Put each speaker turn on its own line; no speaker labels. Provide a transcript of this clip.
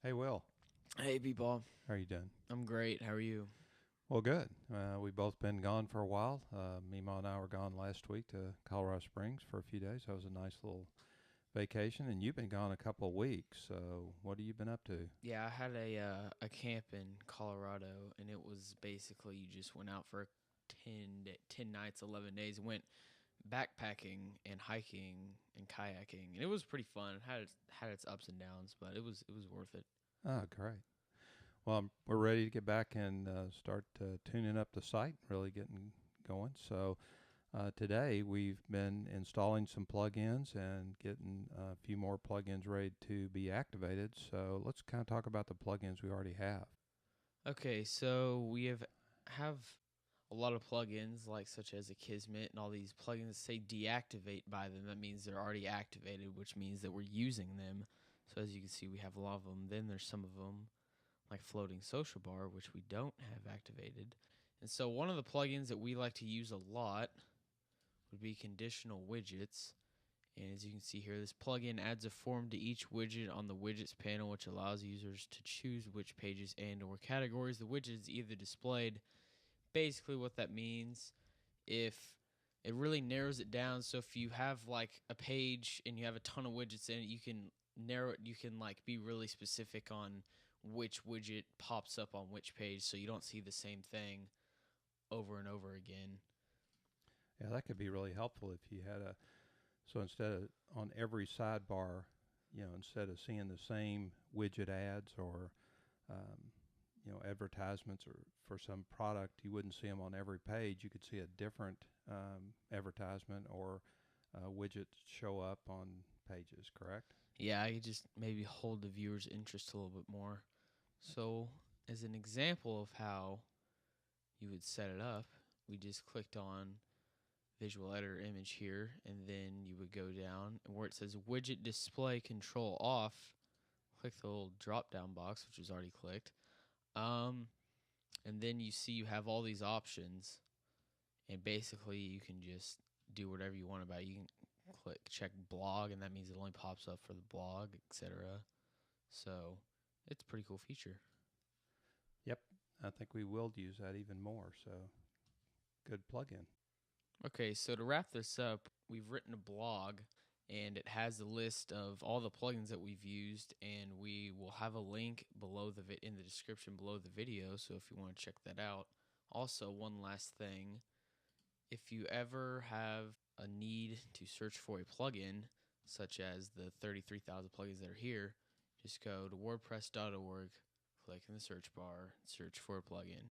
Hey, Will.
Hey, people.
How are you doing?
I'm great. How are you?
Well, good. We've both been gone for a while. Mima and I were gone last week to Colorado Springs for a few days. That was a nice little vacation, and you've been gone a couple of weeks. So, what have you been up to?
Yeah, I had a camp in Colorado, and it was basically you just went out for 10 nights, 11 days, went backpacking and hiking and kayaking, and it was pretty fun. It had its ups and downs, but it was worth it.
Oh, great. Well, we're ready to get back and start tuning up the site, really getting going. So, today we've been installing some plugins and getting a few more plugins ready to be activated. So, let's kind of talk about the plugins we already have.
Okay, so we have a lot of plugins like such as Akismet and all these plugins say deactivate by them. That means they're already activated, which means that we're using them. So as you can see, we have a lot of them. Then there's some of them like floating social bar, which we don't have activated. And so one of the plugins that we like to use a lot would be conditional widgets. And as you can see here, this plugin adds a form to each widget on the widgets panel, which allows users to choose which pages and or categories the widget is either displayed. Basically what that means, if it really narrows it down, so if you have like a page and you have a ton of widgets in it, you can narrow it, you can like be really specific on which widget pops up on which page so you don't see the same thing over and over again.
Yeah, that could be really helpful if you had a so instead of on every sidebar, instead of seeing the same widget ads or advertisements or for some product, you wouldn't see them on every page. You could see a different advertisement or widget show up on pages. Correct?
Yeah, I could just maybe hold the viewer's interest a little bit more. So, as an example of how you would set it up, we just clicked on visual editor image here, and then you would go down and where it says widget display control off, click the little drop down box, which was already clicked. And then you see you have all these options, and basically you can just do whatever you want about it. You can click check blog, and that means it only pops up for the blog, etc. So it's a pretty cool feature.
Yep. I think we will use that even more. So good plugin.
Okay, so to wrap this up, we've written a blog and it has a list of all the plugins that we've used, and we will have a link below in the description below the video, so if you want to check that out. Also, one last thing, if you ever have a need to search for a plugin, such as the 33,000 plugins that are here, just go to wordpress.org, click in the search bar, search for a plugin.